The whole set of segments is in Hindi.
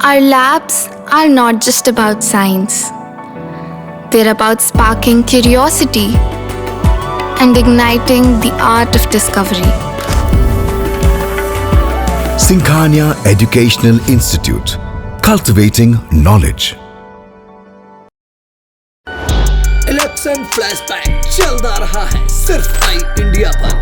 Our labs are not just about science, they're about sparking curiosity and igniting the art of discovery. Sinkhania Educational Institute, cultivating knowledge. Election flashback चलता रहा है सिर्फ आई इंडिया पर।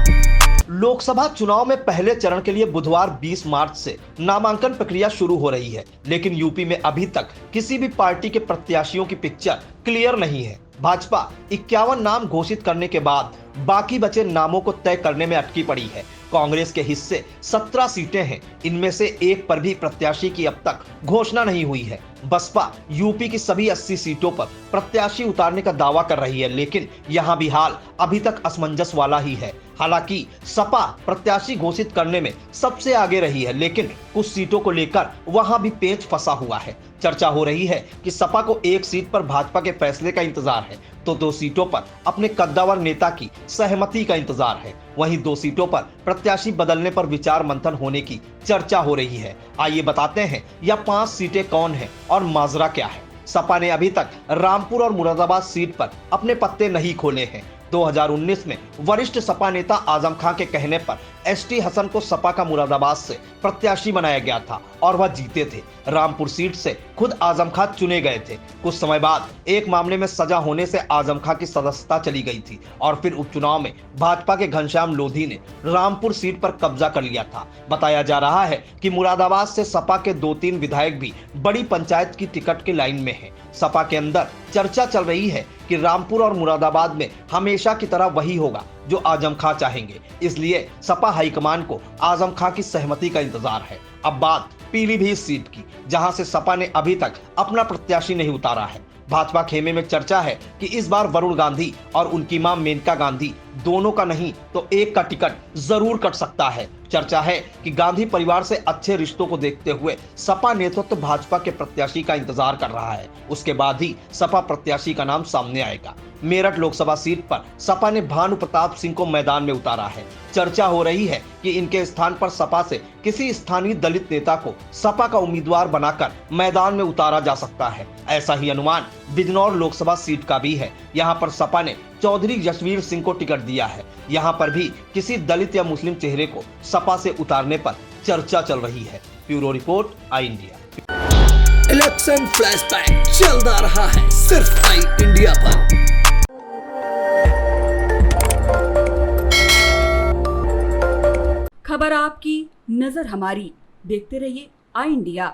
लोकसभा चुनाव में पहले चरण के लिए बुधवार 20 मार्च से नामांकन प्रक्रिया शुरू हो रही है, लेकिन यूपी में अभी तक किसी भी पार्टी के प्रत्याशियों की पिक्चर क्लियर नहीं है। भाजपा 51 नाम घोषित करने के बाद बाकी बचे नामों को तय करने में अटकी पड़ी है। कांग्रेस के हिस्से 17 सीटें हैं, इनमें से एक पर भी प्रत्याशी की अब तक घोषणा नहीं हुई है। बसपा यूपी की सभी 80 सीटों पर प्रत्याशी उतारने का दावा कर रही है, लेकिन यहां भी हाल अभी तक असमंजस वाला ही है। हालांकि सपा प्रत्याशी घोषित करने में सबसे आगे रही है, लेकिन कुछ सीटों को लेकर वहां भी पेच फंसा हुआ है। चर्चा हो रही है कि सपा को एक सीट पर भाजपा के फैसले का इंतजार है, तो 2 सीटों पर अपने कद्दावर नेता की सहमति का इंतजार है। वहीं 2 सीटों पर प्रत्याशी बदलने पर विचार मंथन होने की चर्चा हो रही है। आइए बताते हैं यह 5 सीटें कौन है और माजरा क्या है। सपा ने अभी तक रामपुर और मुरादाबाद सीट पर अपने पत्ते नहीं खोले हैं। 2019 में वरिष्ठ सपा नेता आजम खां के कहने पर एसटी हसन को सपा का मुरादाबाद से प्रत्याशी बनाया गया था और वह जीते थे। रामपुर सीट से खुद आजम खां चुने गए थे। कुछ समय बाद एक मामले में सजा होने से आजम खां की सदस्यता चली गई थी और फिर उपचुनाव में भाजपा के घनश्याम लोधी ने रामपुर सीट पर कब्जा कर लिया था। बताया जा रहा है कि मुरादाबाद से सपा के 2-3 विधायक भी बड़ी पंचायत की टिकट के लाइन में हैं। सपा के अंदर चर्चा चल रही है कि रामपुर और मुरादाबाद में हमेशा की तरह वही होगा जो आजम खां चाहेंगे, इसलिए सपा हाईकमान को आजम खां की सहमति का इंतजार है। अब बात पीलीभीत सीट की, जहां से सपा ने अभी तक अपना प्रत्याशी नहीं उतारा है। भाजपा खेमे में चर्चा है कि इस बार वरुण गांधी और उनकी मां मेनका गांधी दोनों का नहीं तो एक का टिकट जरूर कट सकता है। चर्चा है कि गांधी परिवार से अच्छे रिश्तों को देखते हुए सपा नेतृत्व भाजपा के प्रत्याशी का इंतजार कर रहा है। उसके बाद ही सपा प्रत्याशी का नाम सामने आएगा। मेरठ लोकसभा सीट पर सपा ने भानु प्रताप सिंह को मैदान में उतारा है। चर्चा हो रही है कि इनके स्थान पर सपा से किसी स्थानीय दलित नेता को सपा का उम्मीदवार बनाकर मैदान में उतारा जा सकता है। ऐसा ही अनुमान बिजनौर लोकसभा सीट का भी है। यहाँ पर सपा ने चौधरी यशवीर सिंह को टिकट दिया है। यहाँ पर भी किसी दलित या मुस्लिम चेहरे को सपा से उतारने पर चर्चा चल रही है। ब्यूरो रिपोर्ट, आई इंडिया। इलेक्शन फ्लैशबैक चलता रहा है सिर्फ आई इंडिया पर। खबर आपकी, नजर हमारी। देखते रहिए आई इंडिया।